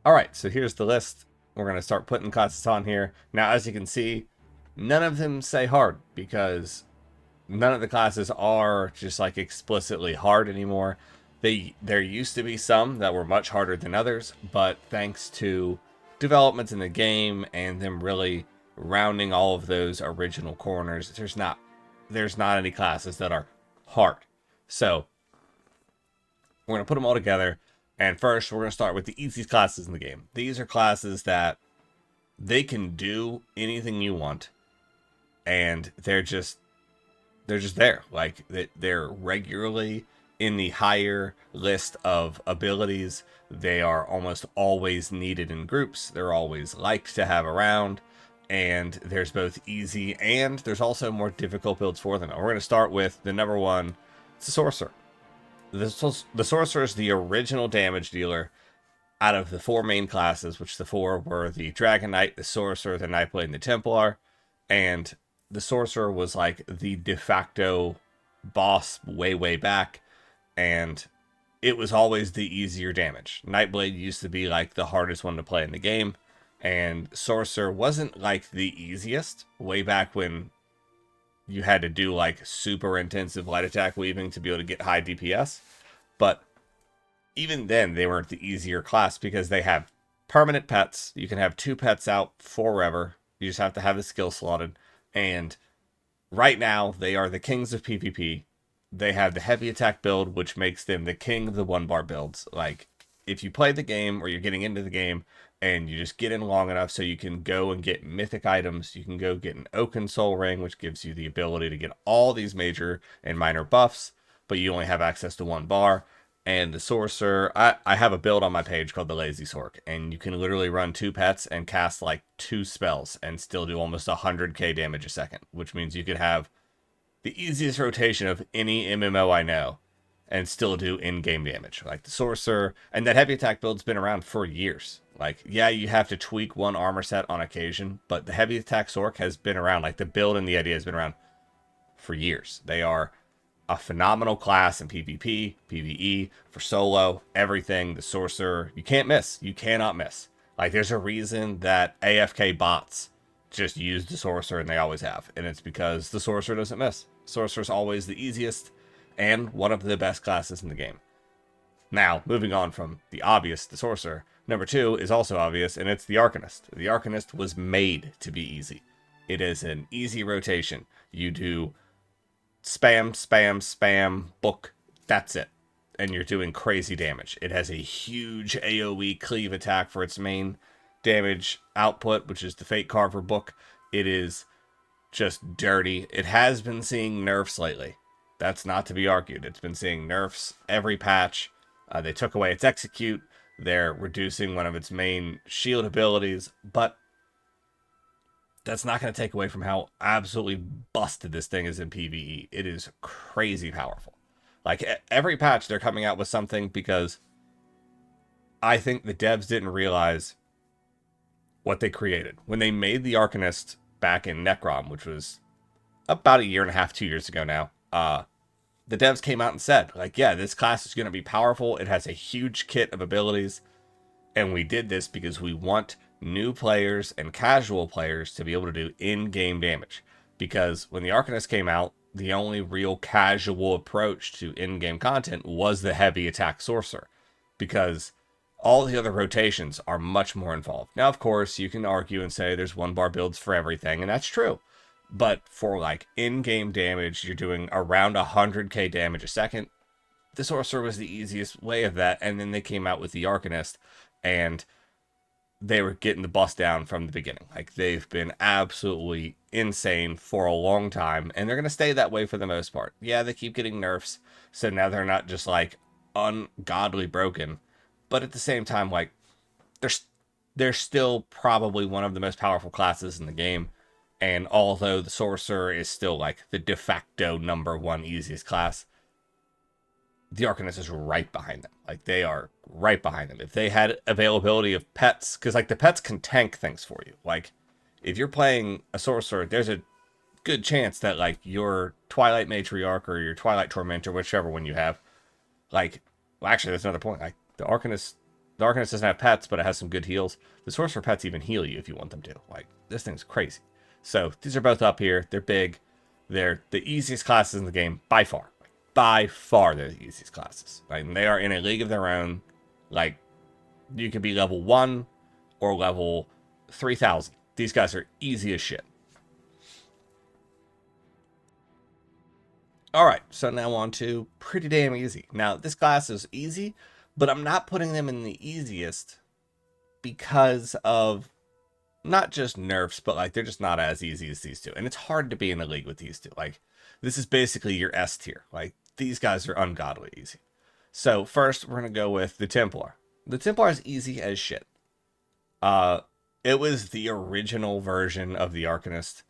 Alright, so here's the list. We're going to start putting classes on here. Now, as you can see, none of them say hard, because none of the classes are just like explicitly hard anymore. There used to be some that were much harder than others, but thanks to developments in the game and them really rounding all of those original corners, there's not any classes that are hard. So we're going to put them all together. And first, we're going to start with the easiest classes in the game. These are classes that they can do anything you want, and they're just there. Like, they're regularly in the higher list of abilities. They are almost always needed in groups. They're always liked to have around, and there's both easy and there's also more difficult builds for them. And we're going to start with the number one. It's the Sorcerer. The Sorcerer is the original damage dealer out of the four main classes, which the four were the Dragonknight, the Sorcerer, the Nightblade, and the Templar. And the Sorcerer was like the de facto boss way back, and it was always the easier damage. Nightblade used to be like the hardest one to play in the game, and Sorcerer wasn't like the easiest way back when you had to do like super intensive light attack weaving to be able to get high DPS. But even then, they weren't the easier class because they have permanent pets. You can have 2 pets out forever. You just have to have the skill slotted. And right now, they are the kings of PvP. They have the heavy attack build, which makes them the king of the 1-bar builds. Like, if you play the game or you're getting into the game and you just get in long enough so you can go and get mythic items, you can go get an Oaken Soul Ring, which gives you the ability to get all these major and minor buffs, but you only have access to 1 bar. And the Sorcerer, I have a build on my page called the Lazy Sork, and you can literally run 2 pets and cast like 2 spells and still do almost 100k damage a second, which means you could have the easiest rotation of any MMO I know and still do in-game damage. Like the Sorcerer, and that heavy attack build's been around for years. Like, yeah, you have to tweak one armor set on occasion, but the heavy attack Sork has been around. Like, the build and the idea has been around for years. They are a phenomenal class in PvP, PvE, for solo, everything. The Sorcerer, you can't miss. You cannot miss. Like, there's a reason that AFK bots just use the Sorcerer, and they always have. And it's because the Sorcerer doesn't miss. Sorcerer's always the easiest and one of the best classes in the game. Now, moving on from the obvious, the Sorcerer, number 2 is also obvious, and it's the Arcanist. The Arcanist was made to be easy. It is an easy rotation. You do spam, book, that's it. And you're doing crazy damage. It has a huge AoE cleave attack for its main damage output, which is the Fate Carver book. It is just dirty. It has been seeing nerfs lately. That's not to be argued. It's been seeing nerfs every patch. They took away its execute. They're reducing one of its main shield abilities, but that's not going to take away from how absolutely busted this thing is in PvE. It is crazy powerful. Like, every patch they're coming out with something, because I think the devs didn't realize what they created. When they made the Arcanist back in Necrom, which was about 1.5 years, 2 years ago now, the devs came out and said, like, yeah, this class is going to be powerful. It has a huge kit of abilities. And we did this because we want new players and casual players to be able to do in-game damage. Because when the Arcanist came out, the only real casual approach to in-game content was the heavy attack Sorcerer. Because all the other rotations are much more involved. Now, of course, you can argue and say there's 1-bar builds for everything, and that's true. But for, like, in-game damage, you're doing around 100k damage a second. The Sorcerer was the easiest way of that, and then they came out with the Arcanist, and they were getting the bust down from the beginning. Like, they've been absolutely insane for a long time, and they're going to stay that way for the most part. Yeah, they keep getting nerfs, so now they're not just, like, ungodly broken, but at the same time, like, they're still probably one of the most powerful classes in the game. And although the Sorcerer is still like the de facto #1 easiest class, the Arcanist is right behind them. Like, they are right behind them. If they had availability of pets, because, like, the pets can tank things for you. Like, if you're playing a sorcerer, there's a good chance that, like, your Twilight Matriarch or your Twilight Tormentor, whichever one you have, like, well, actually, that's another point. Like, the Arcanist doesn't have pets, but it has some good heals. The Sorcerer pets even heal you if you want them to. Like, this thing's crazy. So, these are both up here. They're big. They're the easiest classes in the game by far. By far, they're the easiest classes. Right? And they are in a league of their own. Like, you could be level 1 or level 3,000. These guys are easy as shit. Alright, so now on to pretty damn easy. Now, this class is easy, but I'm not putting them in the easiest because of not just nerfs, but like they're just not as easy as these two. And it's hard to be in a league with these two. Like, this is basically your S tier. Like, these guys are ungodly easy. So first, we're going to go with the Templar. The Templar is easy as shit. It was the original version of the Arcanist.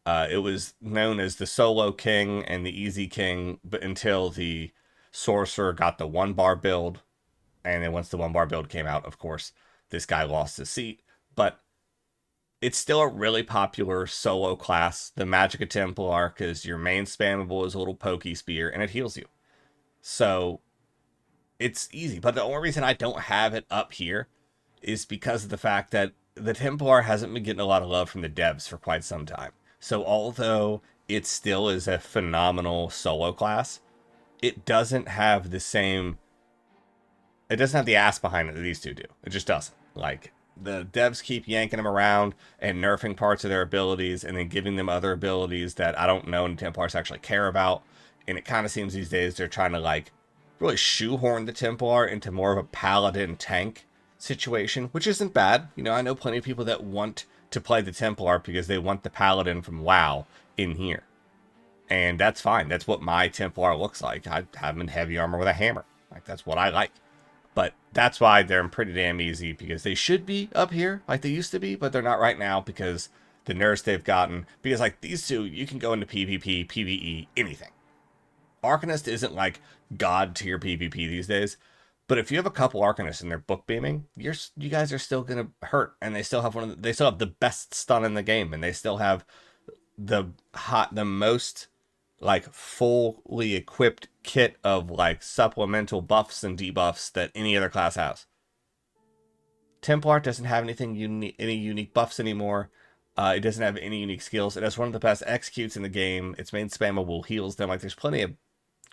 It was known as the Solo King and the Easy King, but until the Sorcerer got the 1-bar build. And then once the 1-bar build came out, of course, this guy lost his seat. But it's still a really popular solo class. The Magic of Templar, because your main spammable is a little pokey spear, and it heals you. So, it's easy. But the only reason I don't have it up here is because of the fact that the Templar hasn't been getting a lot of love from the devs for quite some time. So, although it still is a phenomenal solo class, it doesn't have the same... It doesn't have the ass behind it that these two do. It just doesn't. Like, the devs keep yanking them around and nerfing parts of their abilities and then giving them other abilities that I don't know and Templars actually care about. And it kind of seems these days they're trying to, like, really shoehorn the Templar into more of a paladin tank situation, which isn't bad. You know, I know plenty of people that want to play the Templar because they want the paladin from WoW in here. And that's fine. That's what my Templar looks like. I have him in heavy armor with a hammer. Like, that's what I like. But that's why they're pretty damn easy, because they should be up here like they used to be, but they're not right now because the nerfs they've gotten. Because, like, these two, you can go into PvP, PvE, anything. Arcanist isn't, like, god tier PvP these days, but if you have a couple Arcanists and they're book beaming, you guys are still gonna hurt, and they still have they still have the best stun in the game, and they still have the most, like, fully equipped kit of, like, supplemental buffs and debuffs that any other class has. Templar doesn't have any unique buffs anymore. It doesn't have any unique skills. It has one of the best executes in the game. Its main spammable heals them. Like, there's plenty of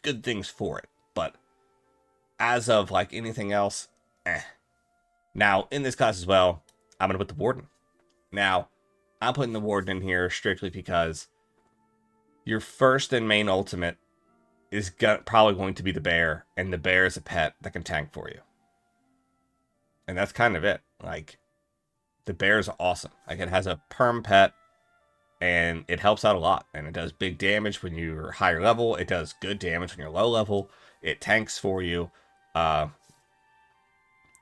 good things for it. But as of, like, anything else, eh. Now, in this class as well, I'm going to put the Warden. Now, I'm putting the Warden in here strictly because your first and main ultimate is probably going to be the bear, and the bear is a pet that can tank for you. And that's kind of it. Like, the bear is awesome. Like, it has a perm pet, and it helps out a lot. And it does big damage when you're higher level. It does good damage when you're low level. It tanks for you.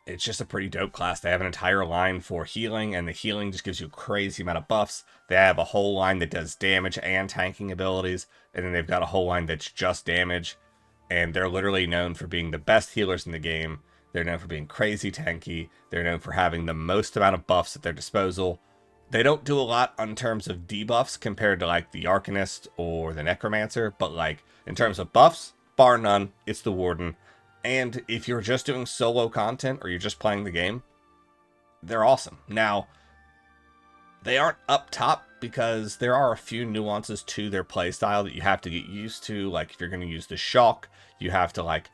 It's just a pretty dope class. They have an entire line for healing, and the healing just gives you a crazy amount of buffs. They have a whole line that does damage and tanking abilities, and then they've got a whole line that's just damage. And they're literally known for being the best healers in the game. They're known for being crazy tanky. They're known for having the most amount of buffs at their disposal. They don't do a lot in terms of debuffs compared to, like, the Arcanist or the Necromancer, but, like, in terms of buffs, bar none, it's the Warden. And if you're just doing solo content or you're just playing the game, they're awesome. Now, they aren't up top because there are a few nuances to their playstyle that you have to get used to. Like, if you're going to use the shock, you have to, like,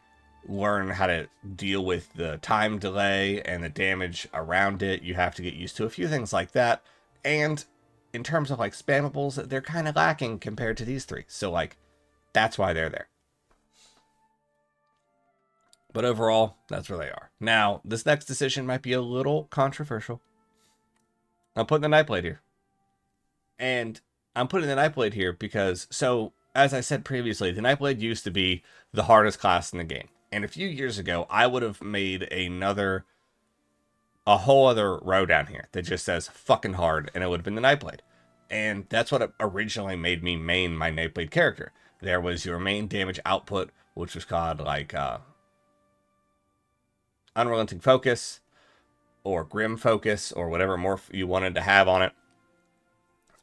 learn how to deal with the time delay and the damage around it. You have to get used to a few things like that. And in terms of, like, spammables, they're kind of lacking compared to these three. So, like, that's why they're there. But overall, that's where they are. Now, this next decision might be a little controversial. I'm putting the Nightblade here. And I'm putting the Nightblade here because, so, as I said previously, the Nightblade used to be the hardest class in the game. And a few years ago, I would have made a whole other row down here that just says fucking hard, and it would have been the Nightblade. And that's what originally made me main my Nightblade character. There was your main damage output which was called like Unrelenting Focus or Grim Focus or whatever morph you wanted to have on it.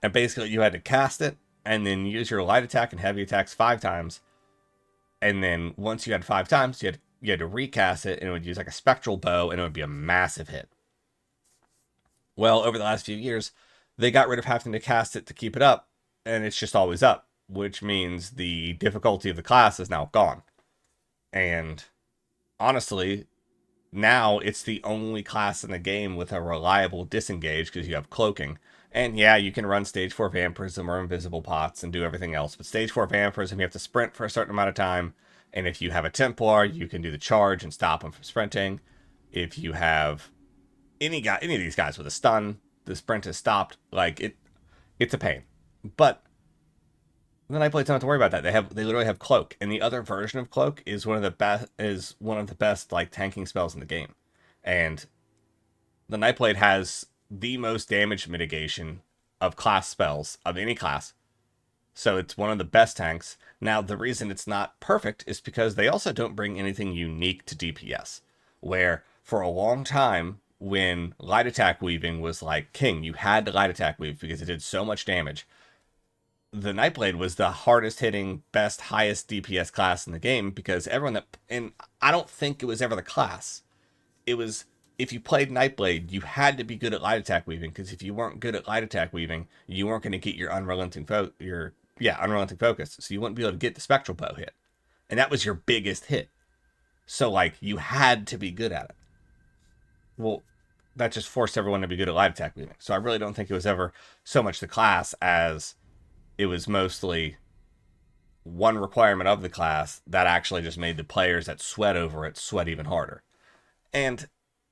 And basically you had to cast it and then use your light attack and heavy attacks 5 times. And then once you had 5 times, you had to recast it, and it would use like a spectral bow, and it would be a massive hit. Well, over the last few years, they got rid of having to cast it to keep it up, and it's just always up, which means the difficulty of the class is now gone. And honestly, now it's the only class in the game with a reliable disengage because you have cloaking. And yeah, you can run stage 4 vampirism or invisible pots and do everything else, but stage 4 vampirism, you have to sprint for a certain amount of time. And if you have a Templar, you can do the charge and stop them from sprinting. If you have any of these guys with a stun, the sprint is stopped. Like it's a pain. But the Nightblades don't have to worry about that. They literally have cloak, and the other version of cloak is one of the best like tanking spells in the game. And the Nightblade has the most damage mitigation of class spells of any class. So it's one of the best tanks. Now, the reason it's not perfect is because they also don't bring anything unique to DPS. Where for a long time, when light attack weaving was like king, you had to light attack weave because it did so much damage. The Nightblade was the hardest hitting, best, highest DPS class in the game because and I don't think it was ever the class. It was, if you played Nightblade, you had to be good at light attack weaving, because if you weren't good at light attack weaving, you weren't going to get your unrelenting focus, so you wouldn't be able to get the spectral bow hit. And that was your biggest hit. So, like, you had to be good at it. Well, that just forced everyone to be good at light attack weaving. So I really don't think it was ever so much the class as it was mostly one requirement of the class that actually just made the players that sweat over it sweat even harder. And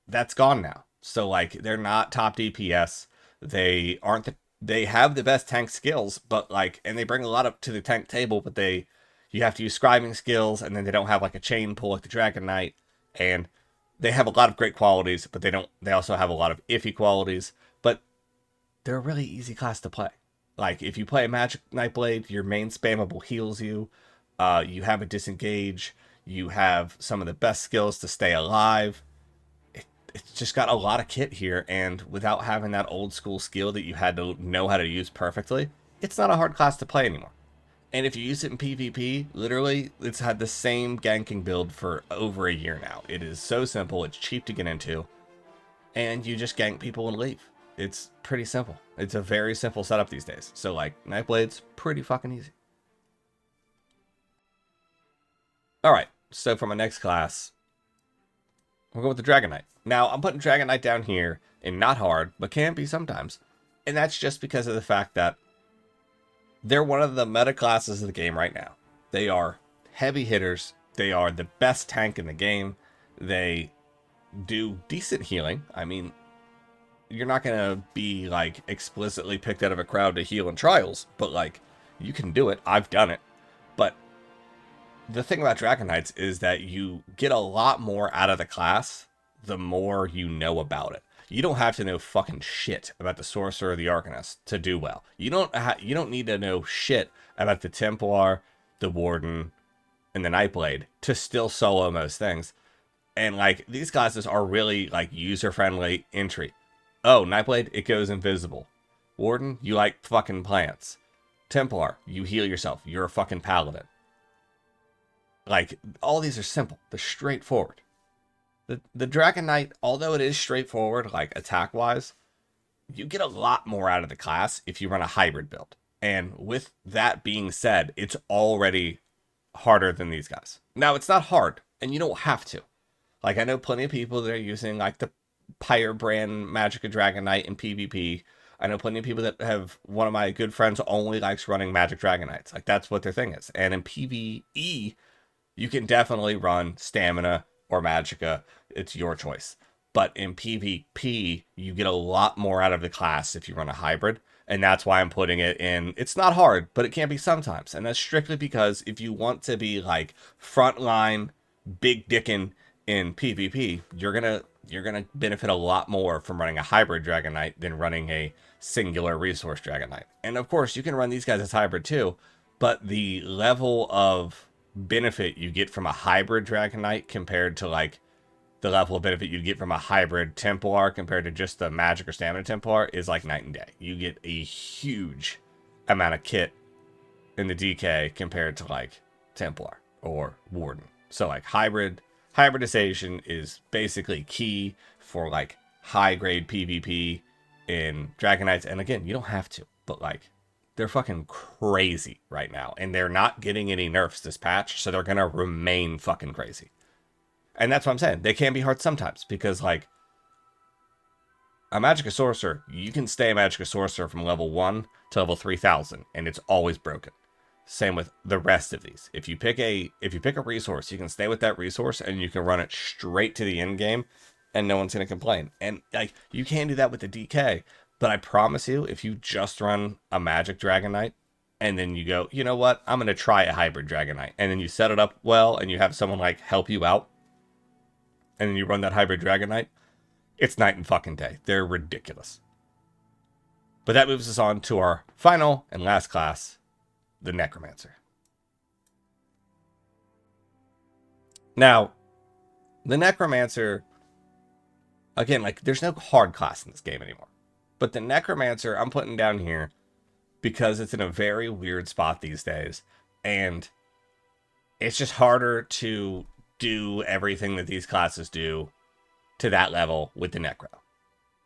that's gone now. So like they're not top DPS. They have the best tank skills, but like, and they bring a lot up to the tank table, but you have to use scribing skills, and then they don't have like a chain pull like the Dragonknight, and they have a lot of great qualities, but they also have a lot of iffy qualities, but they're a really easy class to play. Like if you play a Magic Nightblade, your main spammable heals you, you have a disengage, you have some of the best skills to stay alive. It's just got a lot of kit here, and without having that old school skill that you had to know how to use perfectly, it's not a hard class to play anymore. And if you use it in PvP, literally, it's had the same ganking build for over a year now. It is so simple, it's cheap to get into, and you just gank people and leave. It's pretty simple. It's a very simple setup these days. So, like, Nightblade's pretty fucking easy. Alright, so for my next class, we'll go with the Dragonknight. Now, I'm putting Dragonknight down here in not hard, but can be sometimes. And that's just because of the fact that they're one of the meta classes of the game right now. They are heavy hitters. They are the best tank in the game. They do decent healing. I mean, you're not going to be, like, explicitly picked out of a crowd to heal in trials, but, like, you can do it. I've done it. But the thing about Dragonknights is that you get a lot more out of the class the more you know about it. You don't have to know fucking shit about the Sorcerer or the Arcanist to do well. You don't need to know shit about the Templar, the Warden, and the Nightblade to still solo most things. And, like, these classes are really, like, user-friendly entry. Oh, Nightblade, it goes invisible. Warden, you like fucking plants. Templar, you heal yourself. You're a fucking paladin. Like, all these are simple. They're straightforward. The Dragonknight, although it is straightforward, like, attack-wise, you get a lot more out of the class if you run a hybrid build. And with that being said, it's already harder than these guys. Now, it's not hard, and you don't have to. Like, I know plenty of people that are using, like, the Pyre brand Magicka Dragonknight in PvP. I know plenty of people that have, one of my good friends only likes running Magic Dragonites. Like, that's what their thing is. And in PvE, you can definitely run Stamina or Magicka. It's your choice. But in PvP, you get a lot more out of the class if you run a hybrid. And that's why I'm putting it in. It's not hard, but it can be sometimes. And that's strictly because if you want to be, like, frontline, big dickin' in PvP, you're gonna benefit a lot more from running a hybrid Dragonknight than running a singular resource Dragonknight. And of course, you can run these guys as hybrid too, but the level of benefit you get from a hybrid Dragonknight compared to like the level of benefit you get from a hybrid Templar compared to just the magic or stamina Templar is like night and day. You get a huge amount of kit in the DK compared to like Templar or Warden. So like hybridization is basically key for like high grade PvP in Dragonknights. And again, you don't have to, but like they're fucking crazy right now, and they're not getting any nerfs this patch, so they're gonna remain fucking crazy. And that's what I'm saying. They can be hard sometimes because like a Magicka Sorcerer, you can stay a Magicka Sorcerer from level 1 to level 3000, and it's always broken. Same with the rest of these. If you pick a resource, you can stay with that resource and you can run it straight to the end game and no one's gonna complain. And like you can do that with the DK, but I promise you, if you just run a Magic Dragonknight and then you go, you know what, I'm gonna try a hybrid Dragonknight, and then you set it up well and you have someone like help you out, and then you run that hybrid Dragonknight, it's night and fucking day. They're ridiculous. But that moves us on to our final and last class, the Necromancer. Now, the Necromancer, again, like there's no hard class in this game anymore. But the Necromancer I'm putting down here because it's in a very weird spot these days. And it's just harder to do everything that these classes do to that level with the Necro.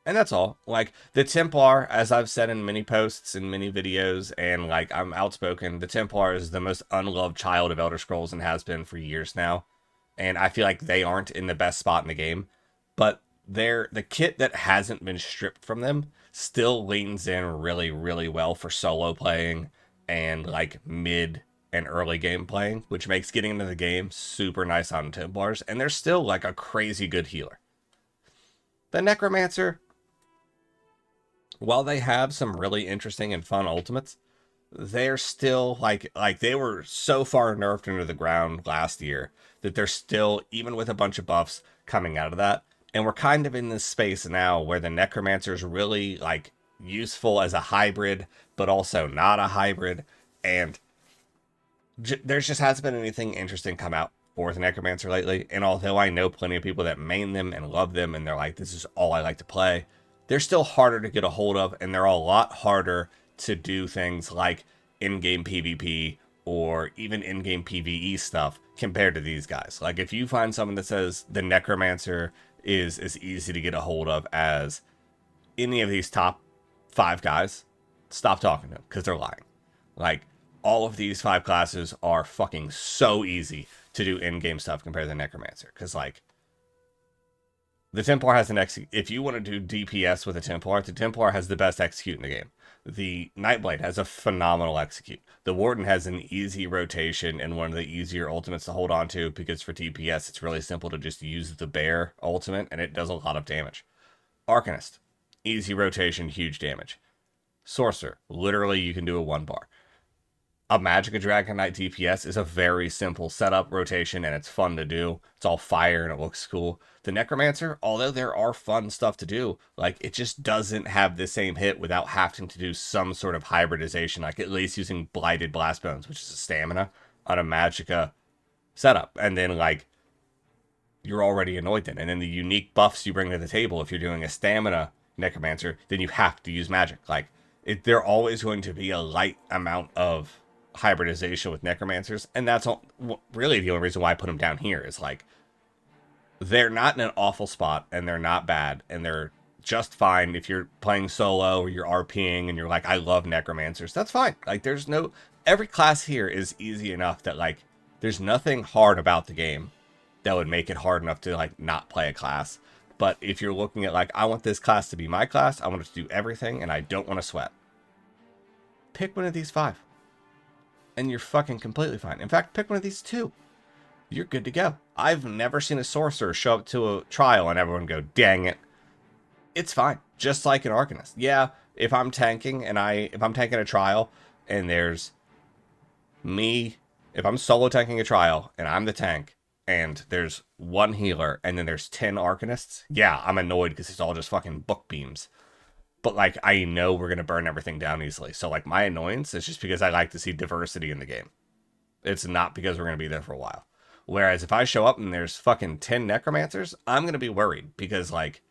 And that's all. Like, the Templar, as I've said in many posts and many videos, and like I'm outspoken, the Templar is the most unloved child of Elder Scrolls and has been for years now. And I feel like they aren't in the best spot in the game. But the kit that hasn't been stripped from them still leans in really, really well for solo playing and like mid and early game playing, which makes getting into the game super nice on Templars. And they're still like a crazy good healer. The Necromancer, while they have some really interesting and fun ultimates, they're still like they were so far nerfed into the ground last year that they're still, even with a bunch of buffs coming out of that. And we're kind of in this space now where the Necromancer is really like useful as a hybrid, but also not a hybrid. And there's just hasn't been anything interesting come out for the Necromancer lately. And although I know plenty of people that main them and love them, and they're like, this is all I like to play, they're still harder to get a hold of, and they're a lot harder to do things like in-game PvP or even in-game PvE stuff compared to these guys. Like, if you find someone that says the Necromancer is as easy to get a hold of as any of these top 5 guys, stop talking to them, because they're lying. Like, all of these 5 classes are fucking so easy to do in-game stuff compared to the Necromancer. Because, like, the Templar has if you want to do DPS with a Templar, the Templar has the best execute in the game. The Nightblade has a phenomenal execute. The Warden has an easy rotation and one of the easier ultimates to hold on to, because for DPS, it's really simple to just use the Bear ultimate, and it does a lot of damage. Arcanist, easy rotation, huge damage. Sorcerer, literally you can do a 1-bar. A Magicka Dragonknight DPS is a very simple setup, rotation, and it's fun to do. It's all fire and it looks cool. The Necromancer, although there are fun stuff to do, like, it just doesn't have the same hit without having to do some sort of hybridization, like at least using Blighted Blastbones, which is a stamina, on a Magicka setup. And then, like, you're already annoyed then. And then the unique buffs you bring to the table, if you're doing a stamina Necromancer, then you have to use magic. Like, they're always going to be a light amount of hybridization with Necromancers, and that's really the only reason why I put them down here. Is like, they're not in an awful spot, and they're not bad, and they're just fine if you're playing solo or you're RPing and you're like, I love Necromancers. That's fine. Like, there's no, every class here is easy enough that like there's nothing hard about the game that would make it hard enough to like not play a class. But if you're looking at like, I want this class to be my class, I want it to do everything, and I don't want to sweat, pick one of these 5. And you're fucking completely fine. In fact, pick one of these 2. You're good to go. I've never seen a sorcerer show up to a trial and everyone go, dang it. It's fine. Just like an Arcanist. Yeah, if I'm tanking a trial and there's me, if I'm solo tanking a trial and I'm the tank and there's 1 healer and then there's 10 Arcanists, yeah, I'm annoyed because it's all just fucking book beams. But, like, I know we're going to burn everything down easily. So, like, my annoyance is just because I like to see diversity in the game. It's not because we're going to be there for a while. Whereas if I show up and there's fucking 10 Necromancers, I'm going to be worried because, like,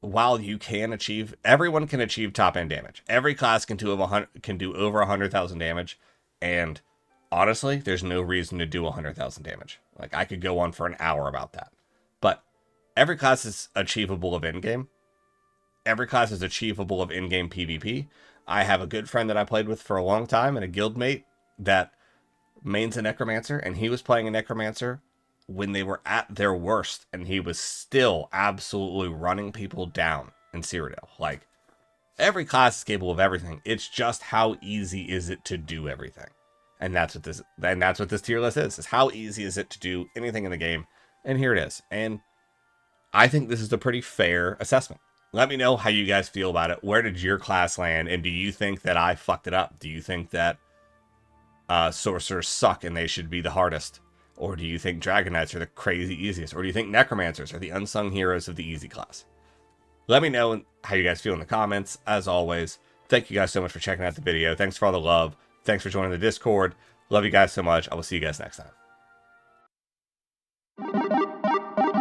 while you can achieve, everyone can achieve top end damage. Every class can do over 100,000 damage, and honestly, there's no reason to do 100,000 damage. Like, I could go on for an hour about that. But every class is achievable of in-game. Every class is achievable of in-game PvP. I have a good friend that I played with for a long time and a guildmate that mains a Necromancer, and he was playing a Necromancer when they were at their worst, and he was still absolutely running people down in Cyrodiil. Like, every class is capable of everything. It's just how easy is it to do everything. And that's what this tier list is how easy is it to do anything in the game. And here it is. And I think this is a pretty fair assessment. Let me know how you guys feel about it. Where did your class land? And do you think that I fucked it up? Do you think that sorcerers suck and they should be the hardest? Or do you think Dragonknights are the crazy easiest? Or do you think Necromancers are the unsung heroes of the easy class? Let me know how you guys feel in the comments. As always, thank you guys so much for checking out the video. Thanks for all the love. Thanks for joining the Discord. Love you guys so much. I will see you guys next time.